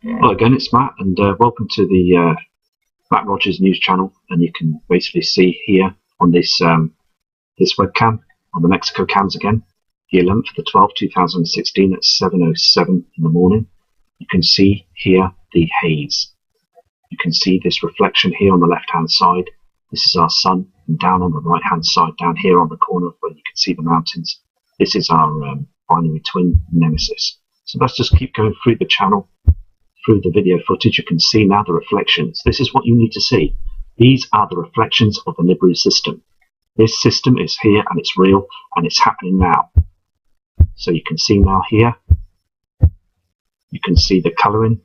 Hello again, it's Matt, and welcome to the Matt Rogers News Channel. And you can basically see here on this this webcam on the Mexico cams again, the 11th, the 12th, 2016 at 7:07 in the morning. You can see here the haze. You can see this reflection here on the left-hand side. This is our sun, and down on the right-hand side, down here on the corner where you can see the mountains, this is our binary twin Nemesis. So let's just keep going through the channel. Through the video footage, you can see now the reflections. This is what you need to see. These are the reflections of the Nibiru system. This system is here and it's real and it's happening now. So you can see now here, you can see the colouring.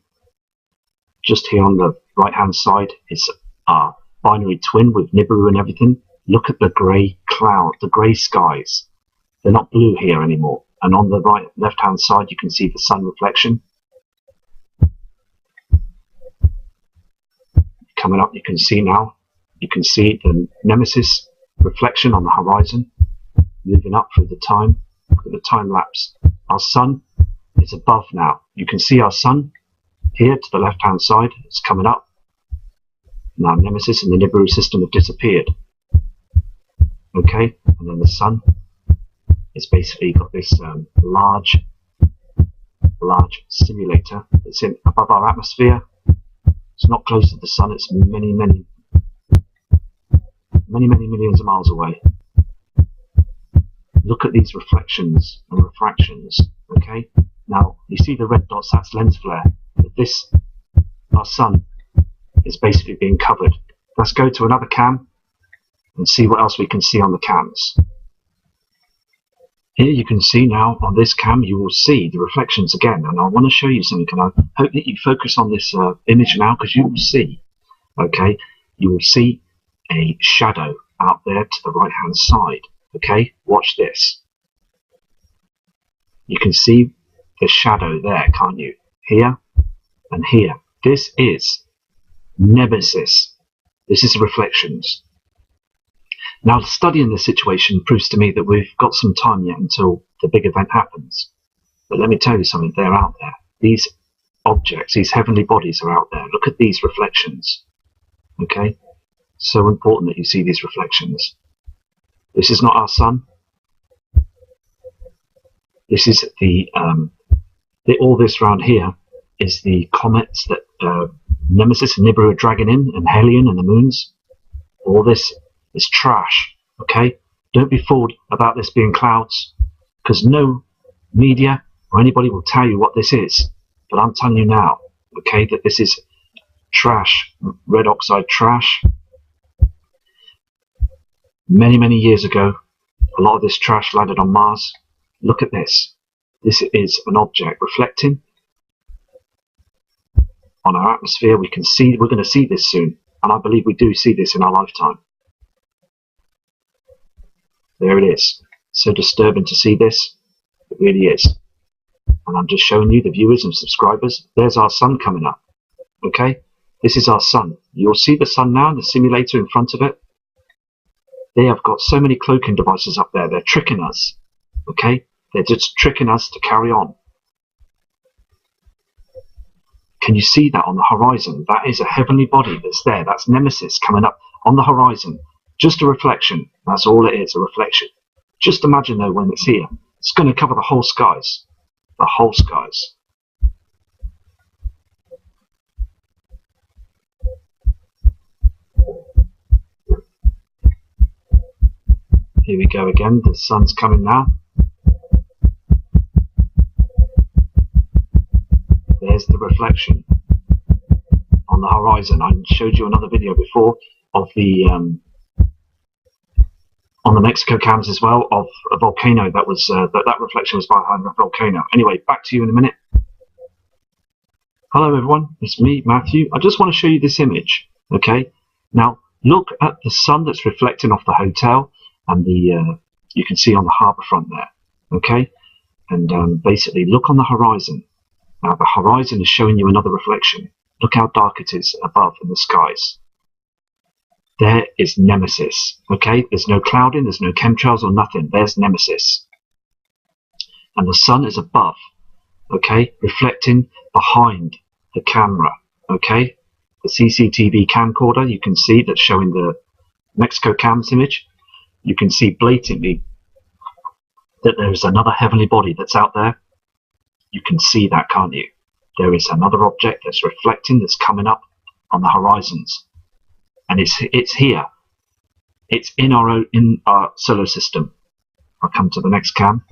Just here on the right hand side is our binary twin with Nibiru and everything. Look at the grey cloud, the grey skies. They're not blue here anymore. And on the left hand side you can see the sun reflection. Coming up, you can see now, you can see the Nemesis reflection on the horizon, moving up through the time. Look at the time lapse. Our sun is above now. You can see our sun here to the left hand side. It's coming up. Now Nemesis and the Nibiru system have disappeared. Okay, and then the sun is basically got this large simulator that's in above our atmosphere. It's not close to the sun, it's many millions of miles away. Look at these reflections and refractions, okay? Now, you see the red dots, that's lens flare. This, our sun, is basically being covered. Let's go to another cam and see what else we can see on the cams. Here you can see now on this cam, you will see the reflections again, and I want to show you something, and I hope that you focus on this image now, because you will see, okay, you will see a shadow out there to the right hand side, okay, watch this. You can see the shadow there, can't you, here and here. This is Nemesis, this is the reflections. Now, studying this situation proves to me that we've got some time yet until the big event happens. But let me tell you something, they're out there. These objects, these heavenly bodies are out there. Look at these reflections. Okay? So important that you see these reflections. This is not our sun. This is all this round here is the comets that Nemesis and Nibiru are dragging in, and Helion and the moons. All this is trash, okay? Don't be fooled about this being clouds, because no media or anybody will tell you what this is. But I'm telling you now, okay, that this is trash, red oxide trash. Many years ago, a lot of this trash landed on Mars. Look at this. This is an object reflecting on our atmosphere. We're going to see this soon, and I believe we do see this in our lifetime. There it is. So disturbing to see this. It really is. And I'm just showing you, the viewers and subscribers, there's our sun coming up. Okay? This is our sun. You'll see the sun now, the simulator in front of it. They have got so many cloaking devices up there. They're tricking us. Okay? They're just tricking us to carry on. Can you see that on the horizon? That is a heavenly body that's there. That's Nemesis coming up on the horizon. Just a reflection. That's all it is, a reflection. Just imagine though, when it's here, it's going to cover the whole skies. The whole skies. Here we go again. The sun's coming now. There's the reflection on the horizon. I showed you another video before of the on the Mexico cams as well, of a volcano that was that reflection was behind the volcano. Anyway, back to you in a minute. Hello everyone, it's me, Matthew. I just want to show you this image. Okay, now look at the sun that's reflecting off the hotel, and the you can see on the harbour front there. Okay, and basically look on the horizon. Now the horizon is showing you another reflection. Look how dark it is above in the skies. There is Nemesis, okay? There's no clouding, there's no chemtrails or nothing. There's Nemesis. And the sun is above, okay? Reflecting behind the camera, okay? The CCTV camcorder, you can see that's showing the Mexico cams image. You can see blatantly that there is another heavenly body that's out there. You can see that, can't you? There is another object that's reflecting, that's coming up on the horizons. And it's here. It's in our solar system. I'll come to the next cam.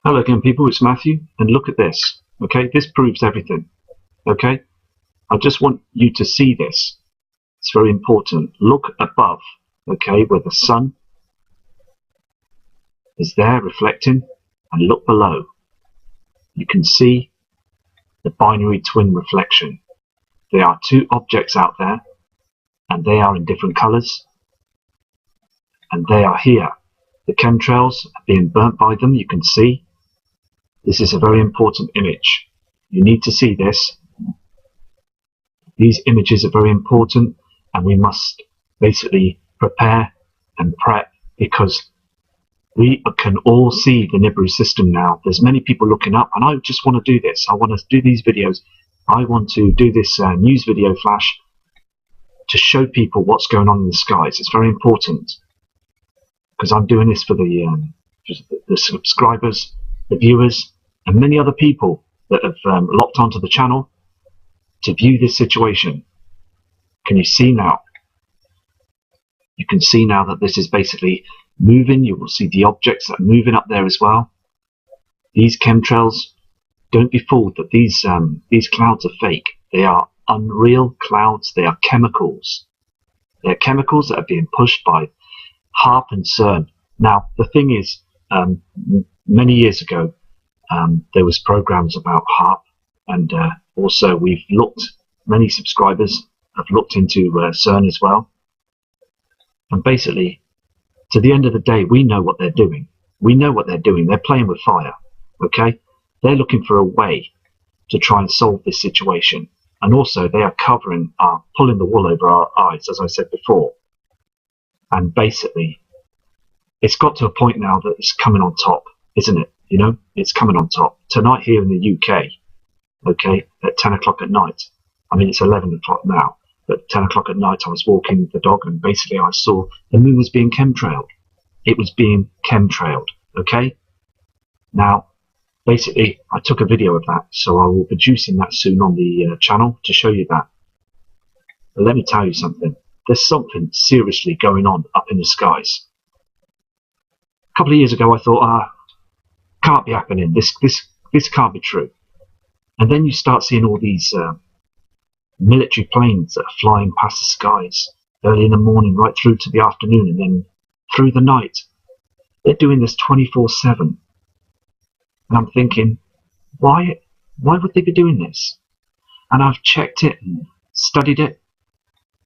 Hello again, people, it's Matthew, and look at this, okay? This proves everything, okay? I just want you to see this. It's very important. Look above, okay, where the sun is there reflecting, and look below. You can see the binary twin reflection. There are two objects out there, and they are in different colors, and they are here. The chemtrails are being burnt by them, you can see. This is a very important image. You need to see this. These images are very important, and we must basically prepare and prep, because we can all see the Nibiru system now. There's many people looking up, and I just want to do this. I want to do these videos. I want to do this news video flash to show people what's going on in the skies. It's very important, because I'm doing this for the subscribers, the viewers, and many other people that have locked onto the channel to view this situation. Can you see now? You can see now that this is basically moving. You will see the objects that are moving up there as well. These chemtrails, don't be fooled that these clouds are fake. They are unreal clouds. They are chemicals. They're chemicals that are being pushed by HAARP and CERN. Now, the thing is, many years ago, there was programs about HAARP, and also we've looked, many subscribers have looked into CERN as well. And basically, to the end of the day, we know what they're doing. We know what they're doing. They're playing with fire, okay? They're looking for a way to try and solve this situation. And also, they are pulling the wool over our eyes, as I said before. And basically, it's got to a point now that it's coming on top, isn't it? You know, it's coming on top. Tonight here in the UK, okay, at 10 o'clock at night, I mean, it's 11 o'clock now, but 10 o'clock at night I was walking the dog, and basically I saw the moon was being chemtrailed. It was being chemtrailed, okay? Now, basically, I took a video of that, so I will be producing that soon on the channel to show you that. But let me tell you something. There's something seriously going on up in the skies. A couple of years ago, I thought, can't be happening. This can't be true. And then you start seeing all these military planes that are flying past the skies early in the morning, right through to the afternoon, and then through the night. They're doing this 24/7. And I'm thinking, why would they be doing this? And I've checked it and studied it.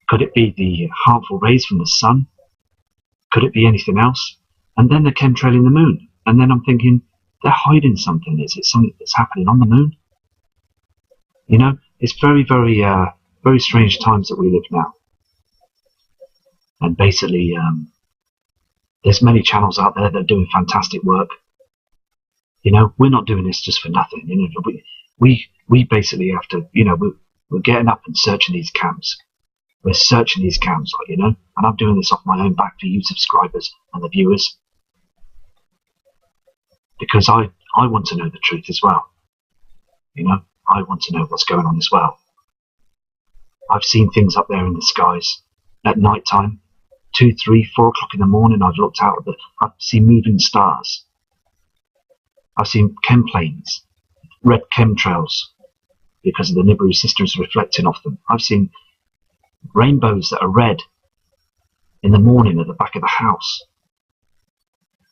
Could it be the harmful rays from the sun? Could it be anything else? And then they're chemtrailing the moon. And then I'm thinking, they're hiding something. Is it something that's happening on the moon? You know, it's very, very, very strange times that we live now. And basically, there's many channels out there that are doing fantastic work. You know, we're not doing this just for nothing. You know, we basically have to, you know, we're getting up and searching these cams. We're searching these cams, you know, and I'm doing this off my own back for you subscribers and the viewers, because I want to know the truth as well. You know, I want to know what's going on as well. I've seen things up there in the skies at night time, 2, 3, 4 o'clock in the morning. I've looked out at I've seen moving stars. I've seen chemplanes, red chemtrails, because of the Nibiru systems reflecting off them. I've seen rainbows that are red in the morning at the back of the house.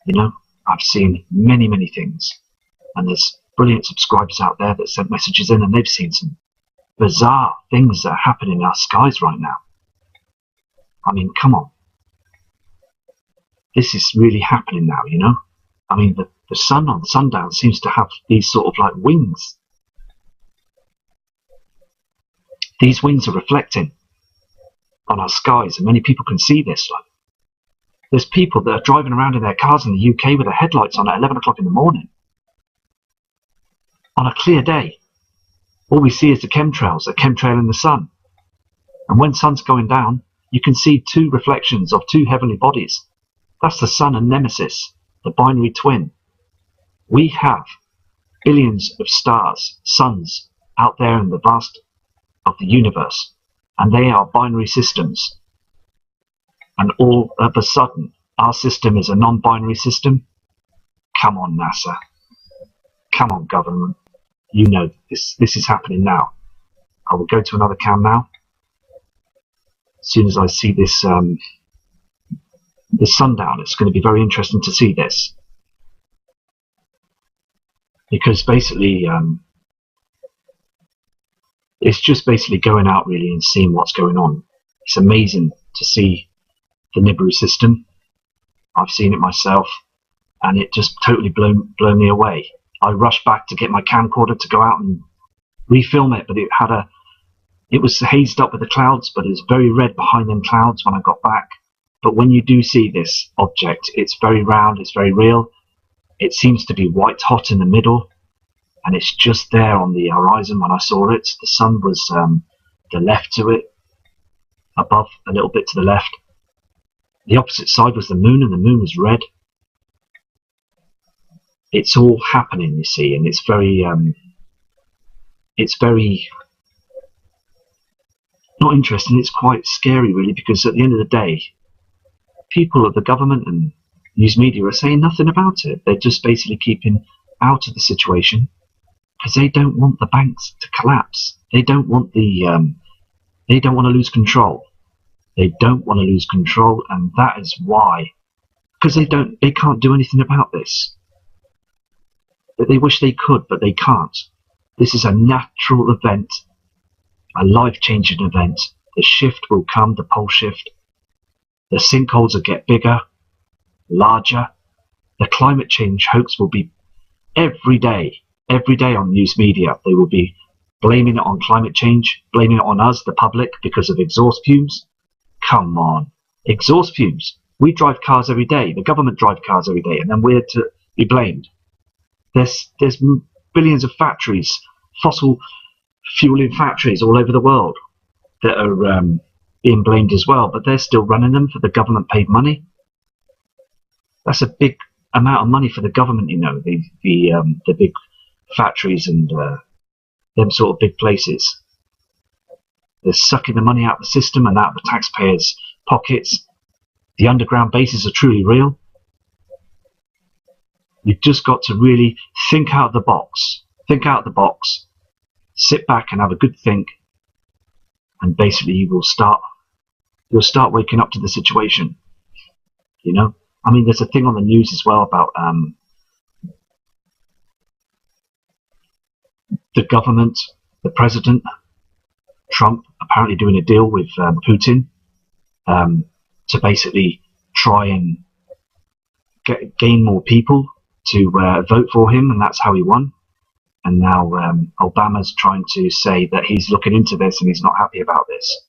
You know, I've seen many, many things. And there's brilliant subscribers out there that sent messages in, and they've seen some bizarre things that are happening in our skies right now. I mean, come on. This is really happening now, you know? I mean, the sun on sundown seems to have these sort of like wings. These wings are reflecting on our skies, and many people can see this. Like, there's people that are driving around in their cars in the UK with their headlights on at 11 o'clock in the morning on a clear day, all we see is the chemtrails, a chemtrail in the sun. And when sun's going down, you can see two reflections of two heavenly bodies. That's the sun and Nemesis, the binary twin. We have billions of stars, suns, out there in the vast of the universe, and they are binary systems. And all of a sudden, our system is a non-binary system. Come on, NASA. Come on, government. You know this is happening now. I will go to another cam now. As soon as I see this the sundown, it's going to be very interesting to see this. Because basically, it's just basically going out really and seeing what's going on. It's amazing to see the Nibiru system. I've seen it myself, and it just totally blown me away. I rushed back to get my camcorder to go out and refilm it, but it was hazed up with the clouds, but it was very red behind them clouds when I got back. But when you do see this object, it's very round, it's very real. It seems to be white hot in the middle, and it's just there on the horizon when I saw it. The sun was the left to it, above a little bit to the left. The opposite side was the moon, and the moon was red. It's all happening, you see, and it's very not interesting. It's quite scary, really, because at the end of the day, people at the government and news media are saying nothing about it. They're just basically keeping out of the situation because they don't want the banks to collapse. They don't want they don't want to lose control. They don't want to lose control, and that is why, because they can't do anything about this. They wish they could, but they can't. This is a natural event, a life-changing event. The shift will come, the pole shift. The sinkholes will get bigger, larger. The climate change hoax will be every day on news media. They will be blaming it on climate change, blaming it on us, the public, because of exhaust fumes. Come on, exhaust fumes. We drive cars every day. The government drive cars every day, and then we're to be blamed. There's billions of factories, fossil fueling factories all over the world that are being blamed as well, but they're still running them for the government paid money. That's a big amount of money for the government, you know, the big factories and them sort of big places. They're sucking the money out of the system and out of the taxpayers' pockets. The underground bases are truly real. You've just got to really think out of the box. Think out of the box. Sit back and have a good think. And basically you'll start waking up to the situation. You know? I mean, there's a thing on the news as well about the government, the president, Trump, apparently doing a deal with Putin to basically try and gain more people to vote for him, and that's how he won. And now Obama's trying to say that he's looking into this and he's not happy about this.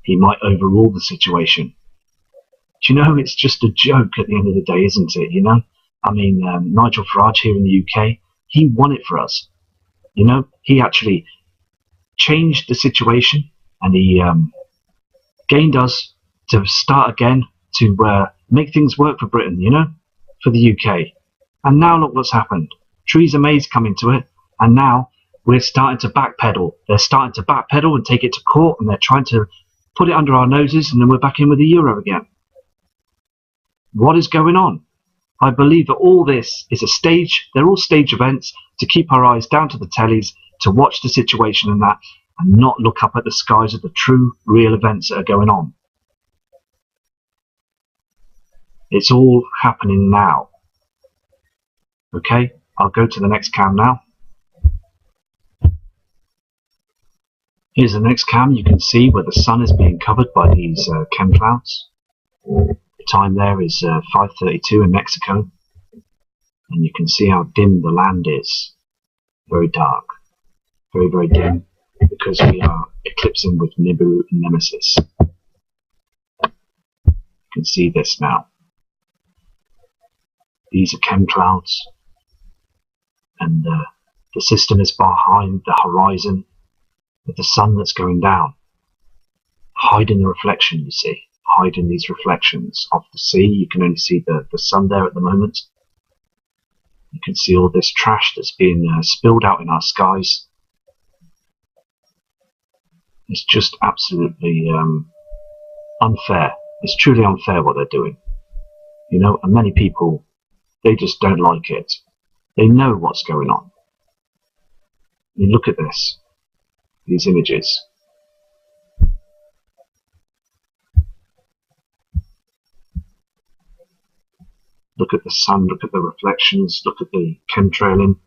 He might overrule the situation. Do you know, it's just a joke at the end of the day, isn't it? You know, I mean, Nigel Farage here in the UK, he won it for us. You know, he actually changed the situation, and he gained us to start again, to make things work for Britain, you know, for the UK. And now look what's happened. Theresa May's coming to it, and now we're starting to backpedal. They're starting to backpedal and take it to court, and they're trying to put it under our noses, and then we're back in with the euro again. What is going on? I believe that all this is a stage. They're all stage events to keep our eyes down to the tellies, to watch the situation and that, and not look up at the skies of the true, real events that are going on. It's all happening now. Okay, I'll go to the next cam now. Here's the next cam. You can see where the sun is being covered by these chem clouds. The time there is 5:32 in Mexico, and you can see how dim the land is. Very dark, very, very dim, because we are eclipsing with Nibiru and Nemesis. You can see this now. These are chem clouds, and The system is behind the horizon with the sun that's going down, hiding the reflection, you see, hiding these reflections of the sea. You can only see the sun there at the moment. You can see all this trash that's being spilled out in our skies. It's just absolutely unfair. It's truly unfair what they're doing. You know, and many people, they just don't like it. They know what's going on. I mean, look at this, these images. Look at the sun, look at the reflections, look at the chemtrailing,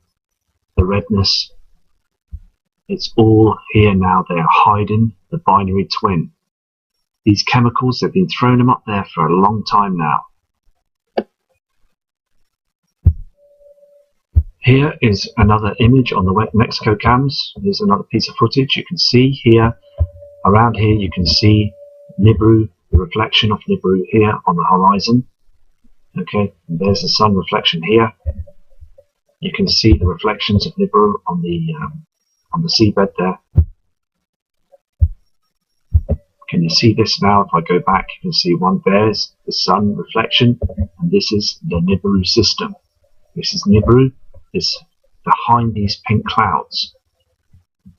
the redness. It's all here now. They are hiding the binary twin. These chemicals, they've been throwing them up there for a long time now. Here is another image on the Mexico cams. There's another piece of footage. You can see here, around here, you can see Nibiru, the reflection of Nibiru here on the horizon. Okay, and there's the sun reflection here. You can see the reflections of Nibiru on the seabed there. Can you see this now? If I go back, you can see one. There's the sun reflection, and this is the Nibiru system. This is Nibiru. Is behind these pink clouds,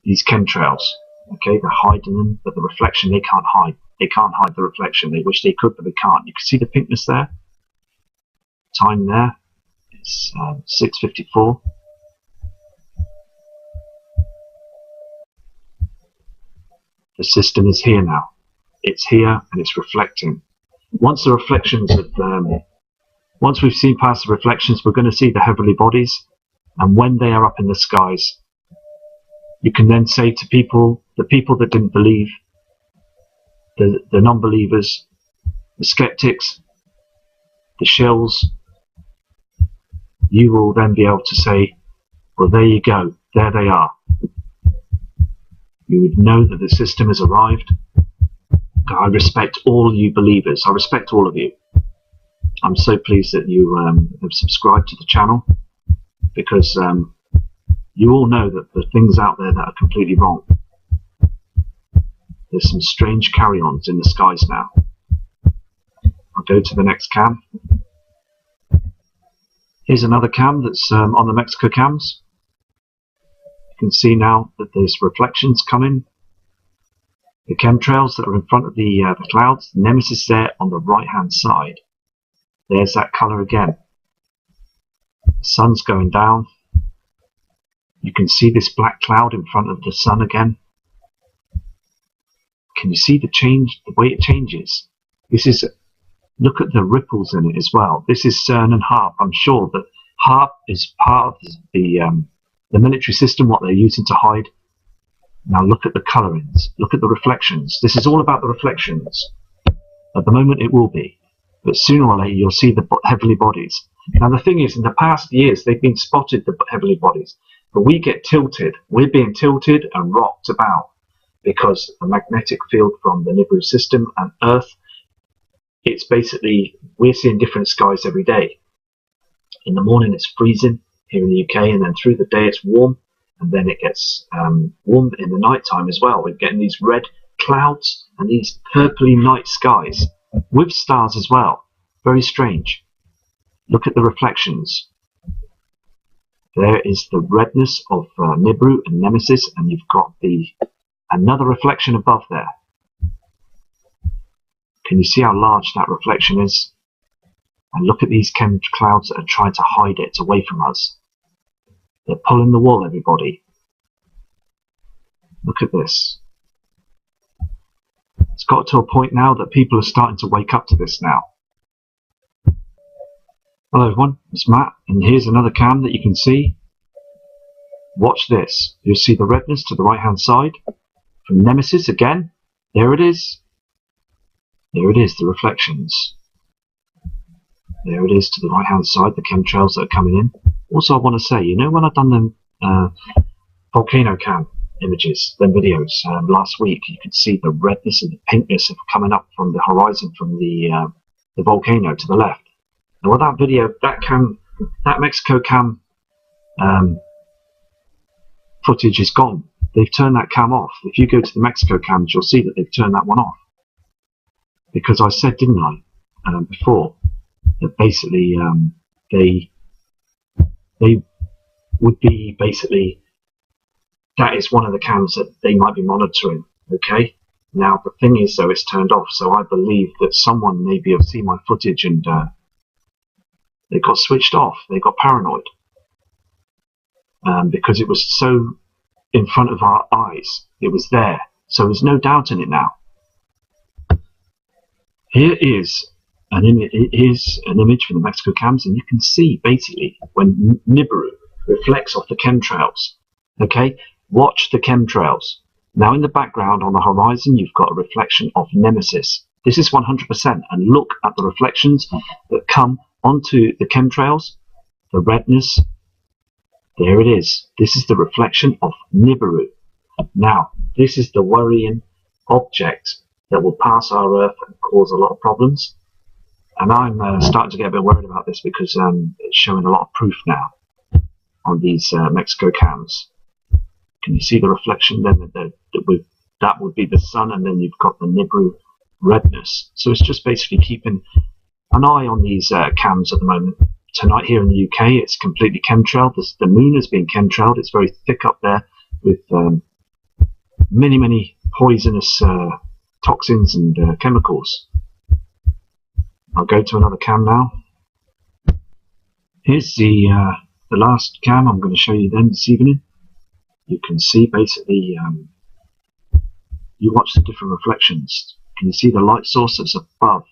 these chemtrails. Okay, they're hiding them, but the reflection they can't hide. They can't hide the reflection. They wish they could, but they can't. You can see the pinkness there. Time there. It's 6:54. The system is here now. It's here and it's reflecting. Once the reflections of once we've seen past the reflections, we're going to see the heavenly bodies. And when they are up in the skies, you can then say to people, the people that didn't believe, the non-believers, the skeptics, the shills, you will then be able to say, well, there you go, there they are. You would know that the system has arrived. I respect all you believers. I respect all of you. I'm so pleased that you have subscribed to the channel, because you all know that the things out there that are completely wrong. There's some strange carry-ons in the skies now. I'll go to the next cam. Here's another cam that's on the Mexico cams. You can see now that there's reflections coming. The chemtrails that are in front of the clouds. The Nemesis there on the right-hand side. There's that colour again. The sun's going down. You can see this black cloud in front of the sun again. Can you see the change, the way it changes? This is, look at the ripples in it as well. This is CERN and HARP. I'm sure that HARP is part of the military system, what they're using to hide. Now look at the colorings. Look at the reflections. This is all about the reflections. At the moment it will be. But sooner or later you'll see the heavenly bodies. Now the thing is, in the past years they've been spotted, the heavenly bodies, but we get tilted. We're being tilted and rocked about because the magnetic field from the Nibiru system and Earth, it's basically, we're seeing different skies every day. In the morning it's freezing here in the UK, and then through the day it's warm, and then it gets warm in the night time as well. We're getting these red clouds and these purpley night skies with stars as well. Very strange. Look at the reflections. There is the redness of Nibiru and Nemesis, and you've got another reflection above there. Can you see how large that reflection is? And look at these clouds that are trying to hide it away from us. They're pulling the wool, everybody. Look at this. It's got to a point now that people are starting to wake up to this now. Hello everyone, it's Matt, and here's another cam that you can see. Watch this. You'll see the redness to the right hand side. From Nemesis again. There it is. There it is, the reflections. There it is to the right hand side, the chemtrails that are coming in. Also I want to say, you know, when I've done them volcano cam images, them videos last week, you could see the redness and the pinkness of coming up from the horizon from the volcano to the left. And with that video, that Mexico cam footage is gone. They've turned that cam off. If you go to the Mexico cams, you'll see that they've turned that one off. Because I said, didn't I, before, that basically they would be basically, that is one of the cams that they might be monitoring. Okay. Now the thing is, though, it's turned off. So I believe that someone maybe have seen my footage and they got switched off. They got paranoid because it was so in front of our eyes. It was there. So there's no doubt in it now. Here is an image from the Mexico cams, and you can see basically when Nibiru reflects off the chemtrails. Okay, watch the chemtrails. Now in the background on the horizon, you've got a reflection of Nemesis. This is 100%, and look at the reflections that come onto the chemtrails. The redness, there it is. This is the reflection of Nibiru. Now, this is the worrying object that will pass our Earth and cause a lot of problems. And I'm starting to get a bit worried about this because it's showing a lot of proof now on these Mexico cams. Can you see the reflection then? That would be the sun, and then you've got the Nibiru redness. So it's just basically keeping an eye on these cams at the moment. Tonight here in the UK, it's completely chemtrailed. The moon has been chemtrailed. It's very thick up there with many poisonous toxins and chemicals. I'll go to another cam now. Here's the last cam I'm going to show you then this evening. You can see basically, you watch the different reflections. Can you see the light source that's above,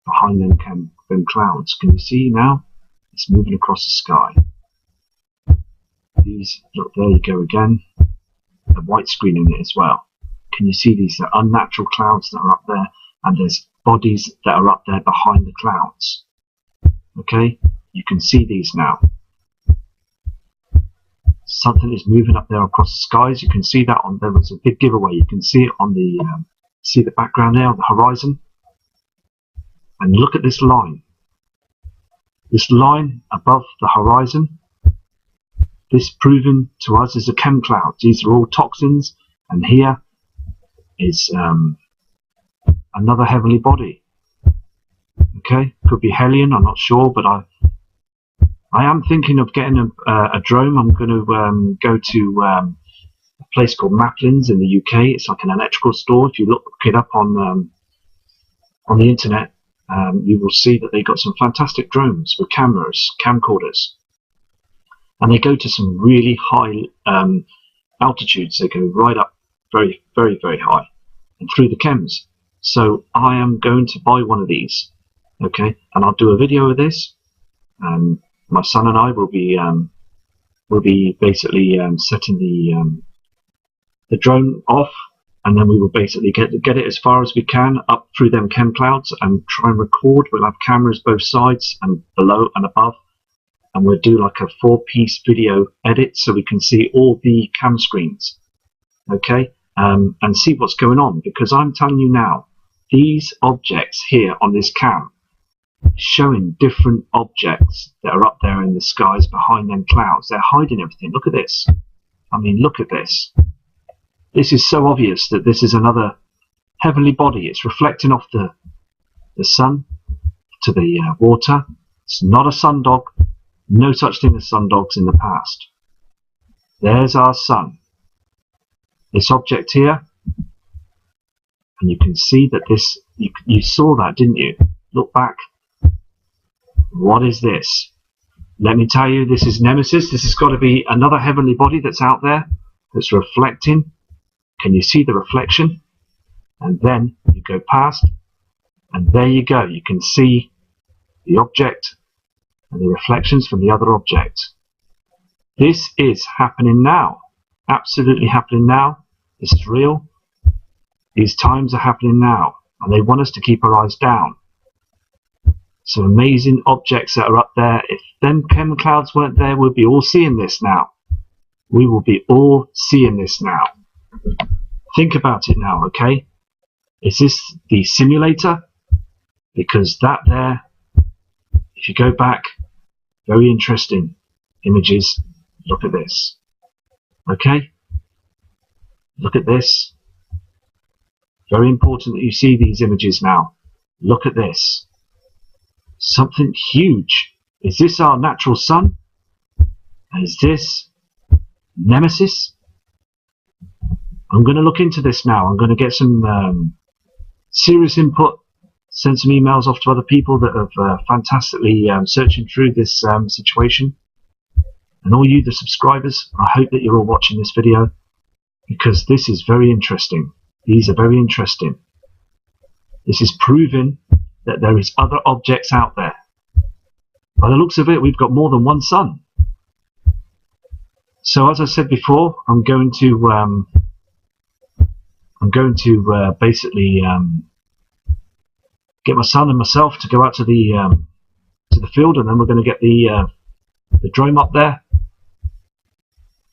behind them clouds? Can you see now? It's moving across the sky. These, look, there you go again. A white screen in it as well. Can you see these unnatural clouds that are up there? And there's bodies that are up there behind the clouds. Okay, you can see these now. Something is moving up there across the skies. You can see that on, there was a big giveaway. You can see it on the, see the background there on the horizon. And look at this line. This line above the horizon. This proven to us is a chem cloud. These are all toxins. And here is another heavenly body. Okay, could be Hellion, I'm not sure, but I am thinking of getting a drone. I'm going to go to a place called Maplin's in the UK. It's like an electrical store. If you look it up on the internet, you will see that they got some fantastic drones with cameras, camcorders, and they go to some really high altitudes. They go right up very, very, very high and through the chems. So I am going to buy one of these, okay, and I'll do a video of this. My son and I will be basically setting the drone off, and then we will basically get it as far as we can up through them chem clouds and try and record. We'll have cameras both sides and below and above, and we'll do like a 4-piece video edit so we can see all the cam screens, okay, and see what's going on. Because I'm telling you now, these objects here on this cam showing different objects that are up there in the skies behind them clouds. They're hiding everything. Look at this. I mean, look at this. This is so obvious that this is another heavenly body. It's reflecting off the sun to the water. It's not a sundog. No such thing as sundogs in the past. There's our sun. This object here, and you can see that this, you saw that, didn't you? Look back. What is this? Let me tell you, this is Nemesis. This has got to be another heavenly body that's out there that's reflecting. Can you see the reflection? And then you go past, and there you go. You can see the object and the reflections from the other object. This is happening now. Absolutely happening now. This is real. These times are happening now, and they want us to keep our eyes down. Some amazing objects that are up there. If them chem clouds weren't there, we'd be all seeing this now. We will be all seeing this now. Think about it now, okay? Is this the simulator? Because that there, if you go back, very interesting images. Look at this. Okay? Look at this. Very important that you see these images now. Look at this. Something huge. Is this our natural sun? Is this Nemesis? I'm going to look into this now. I'm going to get some serious input, send some emails off to other people that have fantastically searching through this situation. And all you, the subscribers, I hope that you're all watching this video, because this is very interesting. These are very interesting. This is proving that there is other objects out there. By the looks of it, we've got more than one sun. So as I said before, I'm going to basically get my son and myself to go out to the field, and then we're going to get the drone up there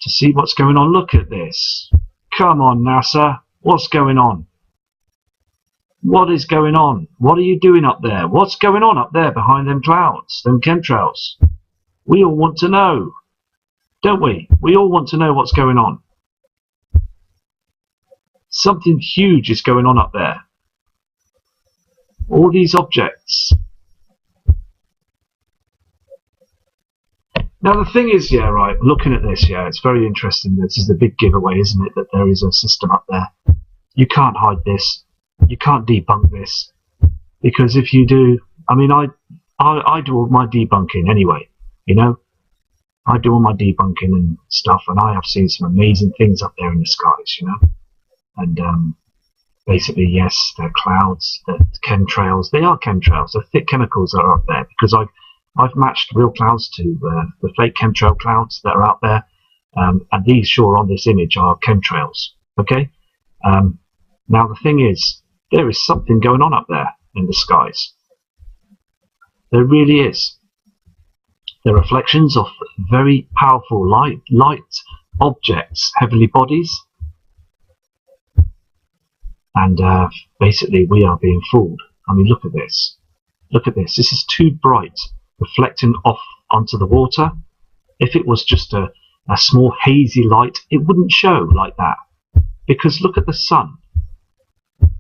to see what's going on. Look at this. Come on, NASA. What's going on? What is going on? What are you doing up there? What's going on up there behind them clouds, them chemtrails? We all want to know, don't we? We all want to know what's going on. Something huge is going on up there. All these objects. Now the thing is, yeah, right, looking at this, yeah, it's very interesting. This is the big giveaway, isn't it, that there is a system up there. You can't hide this. You can't debunk this. Because if you do, I mean, I do all my debunking anyway, you know. I do all my debunking and stuff, and I have seen some amazing things up there in the skies, you know. And basically, yes, they're clouds, they're chemtrails. They are chemtrails. They're thick chemicals that are up there, because I've matched real clouds to the fake chemtrail clouds that are out there, and these sure on this image are chemtrails. Okay. Now the thing is, there is something going on up there in the skies. There really is. They're reflections of very powerful light objects, heavenly bodies, and basically we are being fooled. I mean, look at this. Look at this. This is too bright, reflecting off onto the water. If it was just a small hazy light, it wouldn't show like that. Because look at the sun.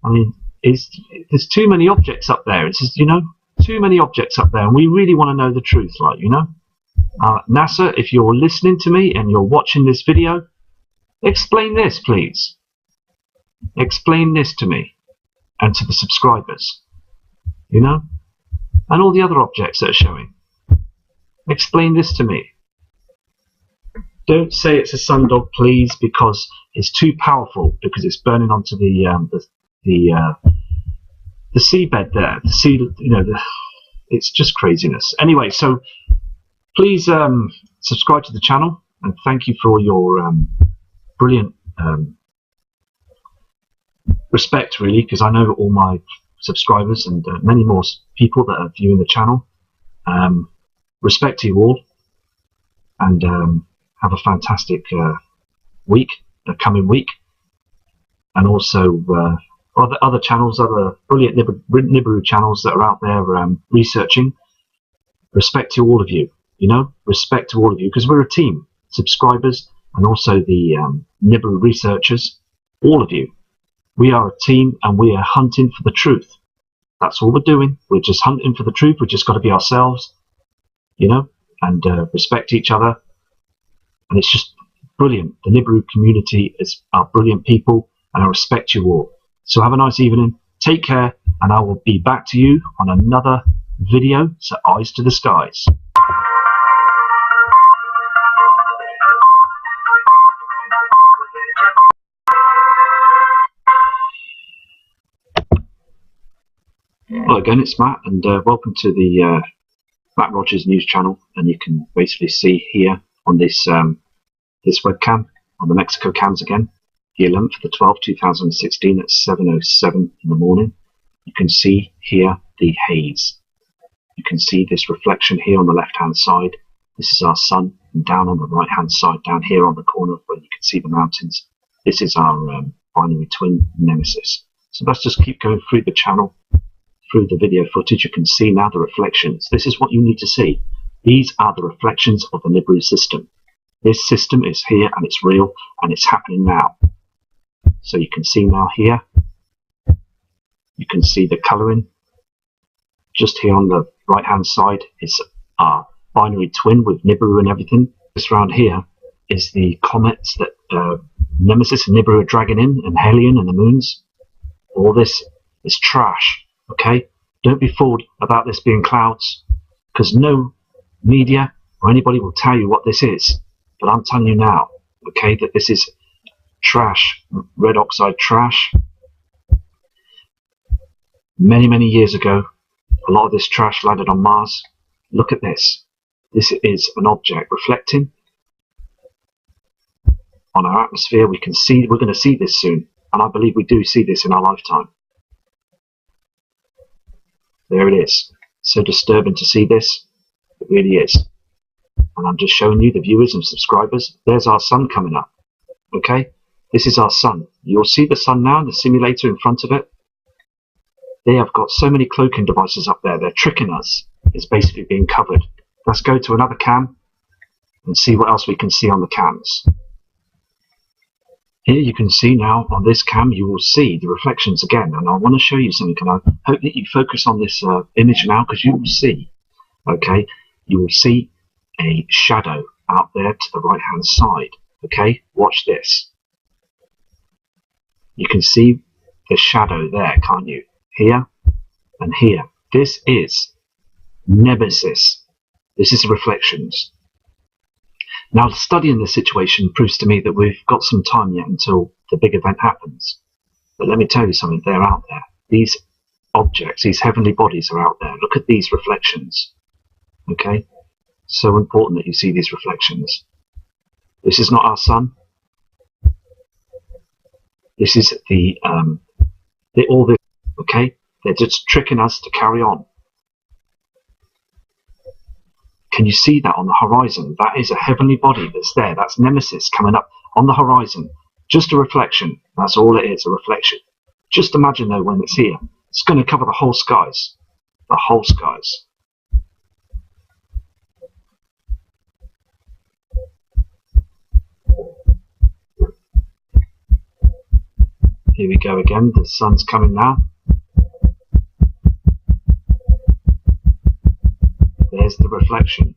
I mean, there's too many objects up there. It's just, you know, too many objects up there, and we really want to know the truth, like, you know. NASA, if you're listening to me and you're watching this video, explain this, please. Explain this to me and to the subscribers, you know, and all the other objects that are showing. Explain this to me. Don't say it's a sundog, please, because it's too powerful, because it's burning onto the seabed there. The sea, you know, it's just craziness. Anyway, so please subscribe to the channel, and thank you for your brilliant respect, really, because I know all my subscribers and many more people that are viewing the channel. Respect to you all, and have a fantastic week, the coming week, and also other channels, other brilliant Nibiru channels that are out there researching. Respect to all of you, you know, respect to all of you, because we're a team, subscribers and also the Nibiru researchers, all of you. We are a team, and we are hunting for the truth. That's all we're doing. We're just hunting for the truth. We've just got to be ourselves, you know, and respect each other. And it's just brilliant. The Nibiru community are brilliant people, and I respect you all. So have a nice evening. Take care, and I will be back to you on another video. So eyes to the skies. Hello again, it's Matt, and welcome to the Matt Rogers News channel. And you can basically see here on this this webcam on the Mexico cams again, the 11th, the 12th, 2016 at 7:07 in the morning. You can see here the haze. You can see this reflection here on the left-hand side. This is our sun, and down on the right-hand side, down here on the corner where you can see the mountains, this is our binary twin Nemesis. So let's just keep going through the channel. Through the video footage, you can see now the reflections. This is what you need to see. These are the reflections of the Nibiru system. This system is here, and it's real, and it's happening now. So you can see now here, you can see the colouring. Just here on the right hand side is our binary twin with Nibiru and everything. This round here is the comets that Nemesis and Nibiru are dragging in, and Helion and the moons. All this is trash, okay? Don't be fooled about this being clouds, because no media or anybody will tell you what this is. But I'm telling you now, okay, that this is trash, red oxide trash. Many, many years ago, a lot of this trash landed on Mars. Look at this. This is an object reflecting on our atmosphere. We're going to see this soon, and I believe we do see this in our lifetime. There it is. So disturbing to see this. It really is. And I'm just showing you, the viewers and subscribers, there's our sun coming up. Okay? This is our sun. You'll see the sun now, the simulator in front of it. They have got so many cloaking devices up there. They're tricking us. It's basically being covered. Let's go to another cam and see what else we can see on the cams. Here you can see now on this cam, you will see the reflections again. And I want to show you something. And I hope that you focus on this image now, because you will see, okay, you will see a shadow out there to the right hand side. Okay, watch this. You can see the shadow there, can't you? Here and here. This is Nemesis. This is the reflections. Now, studying this situation proves to me that we've got some time yet until the big event happens. But let me tell you something, they're out there. These objects, these heavenly bodies are out there. Look at these reflections. Okay? So important that you see these reflections. This is not our sun. This is all this, okay? They're just tricking us to carry on. Can you see that on the horizon? That is a heavenly body that's there. That's Nemesis coming up on the horizon. Just a reflection. That's all it is, a reflection. Just imagine though, when it's here, it's going to cover the whole skies. The whole skies. Here we go again. The sun's coming now. There's the reflection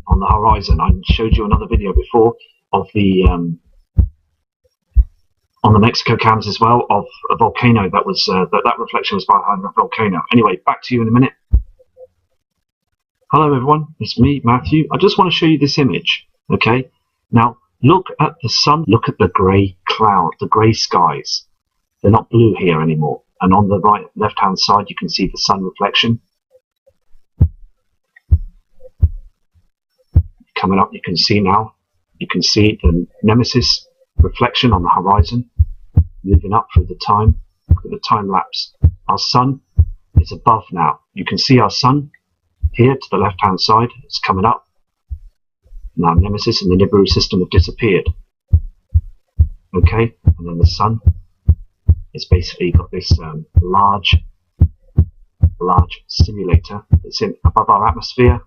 on the horizon. I showed you another video before of the on the Mexico cams as well, of a volcano that was that reflection was behind the volcano. Anyway, back to you in a minute. Hello everyone, it's me, Matthew. I just want to show you this image. Okay, now look at the sun. Look at the grey cloud, the grey skies. They're not blue here anymore. And on the right, left-hand side, you can see the sun reflection. Coming up, you can see now, you can see the Nemesis reflection on the horizon, moving up through the time. Look at the time lapse. Our sun is above now. You can see our sun here to the left hand side. It's coming up. Now Nemesis and the Nibiru system have disappeared. Okay, and then the sun is basically got this large simulator that's in above our atmosphere.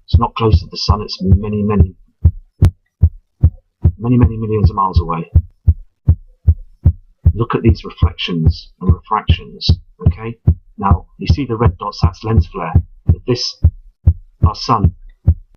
It's not close to the sun, it's many millions of miles away. Look at these reflections and refractions, okay? Now, you see the red dots, that's lens flare. But this, our sun,